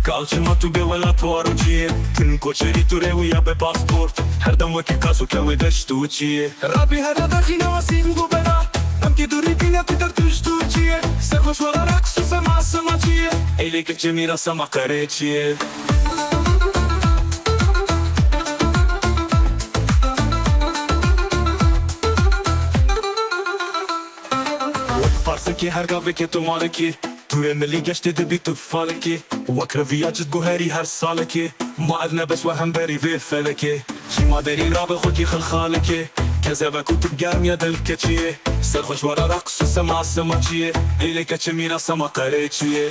Kalçıma tu gewela tuarucie Tin koçeri tu reuia pe pasport Her dam weki kasu ke we dashtu chie Rabi hada da jina wasin gubera Am ki duri bine tu dar tushtu chie Se khosh wala raksu sama chie Eile ke chemira sama kare chie Parse ki her gave ke tu maleki تو ملي قشت دبي تفالكي وكرفيات جوهري هر سالكي ما عدنا بس وهم بري في فلكي شي ما داري راب خوكي خلخالكي كذا كنت بقام يد الكتشي سرخش ورا رقص وسمع سماچي إليك تشمينا سما قريتشي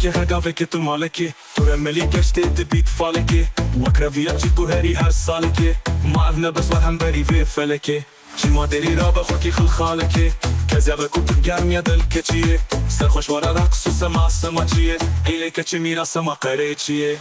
که هر گاوه که تو مالکی تو رملی گشته دبیت فالکی وکرویات چی گوهری هر سالکی معاف نبس و هم بری وی فلکی شي مادری را به خورکی خل خالکه کزیا به کوت گرمی دل کچیه سرخوش وارا رقص و سما سما چیه ایلی کچی میرا سما قره چیه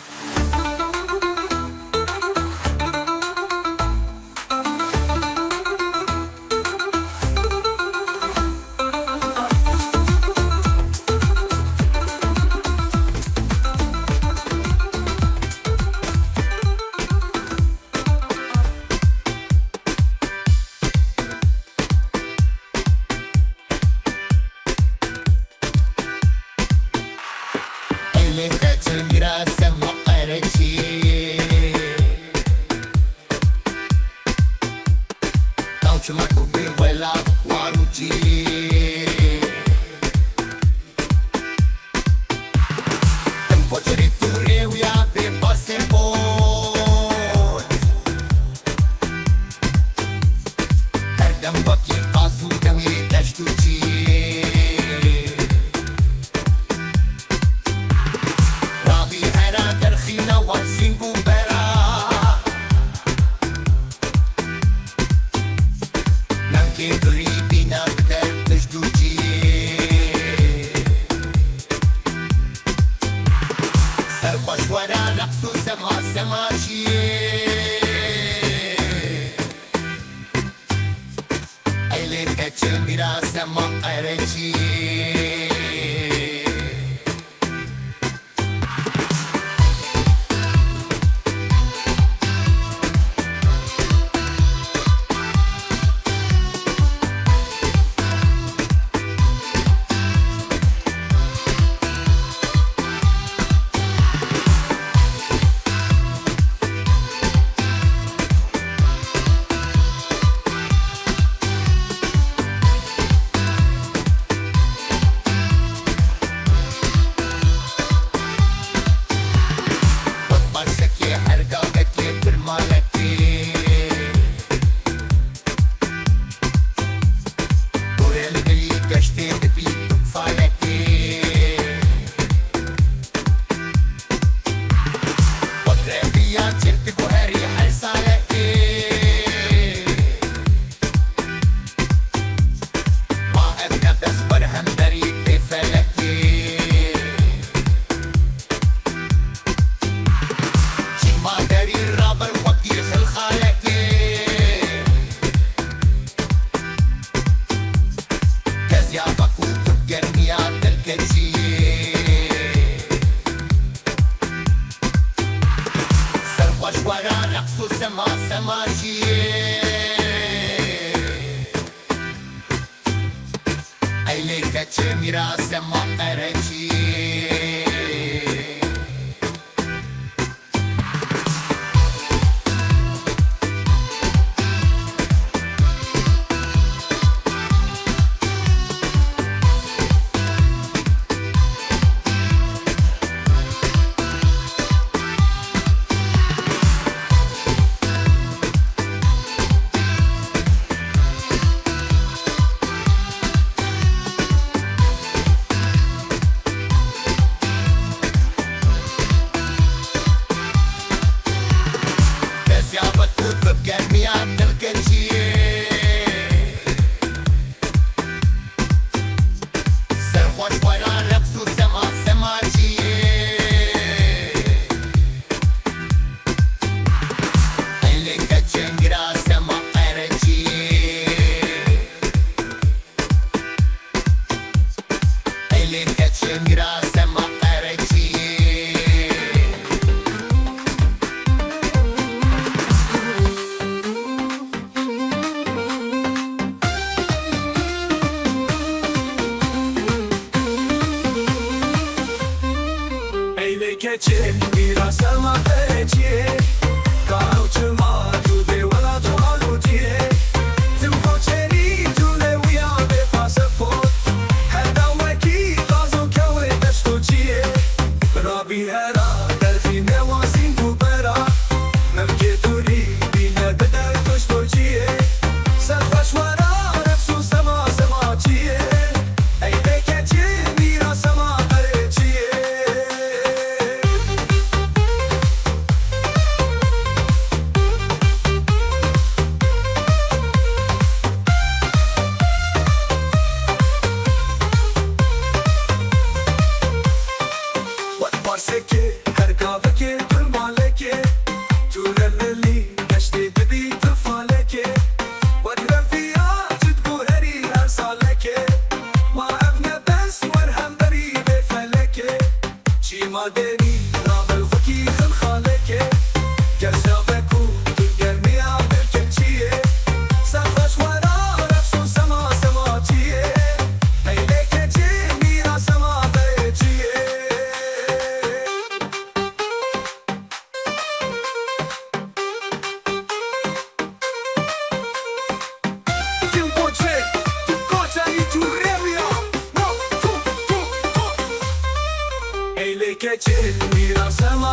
چه میراث ما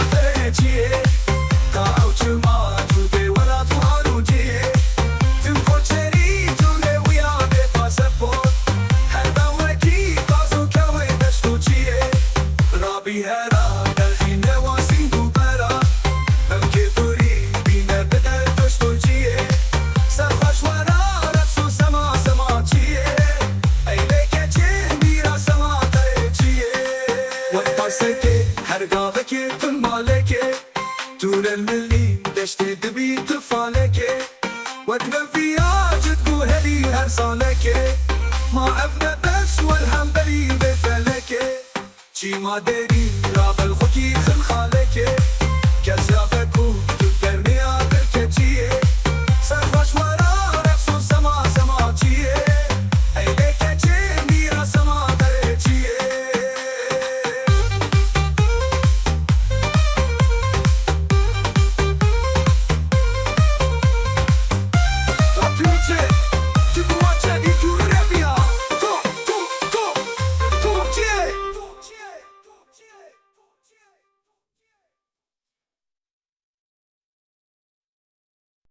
چیه تا چما تو به ولا تو آروجیه تو کوچری جونه ویا به پاسپورت هر دمکی تازو کوی دشتو چیه رابی هرا دلخینه واسین تو برا ممکن دوری بینه بدر دشتو چیه سرخوش ورا رفسو سما چیه ایله که چه میراث ما چیه وقت سکه هر گاوه که تن مالکه طول الملي دشتي دبي تفالكي وقنا فيها جدقو هلي هرسالكي ما ابنا بس والحنبلي بفلكي شي ما داري راب الخوكي خل خالكي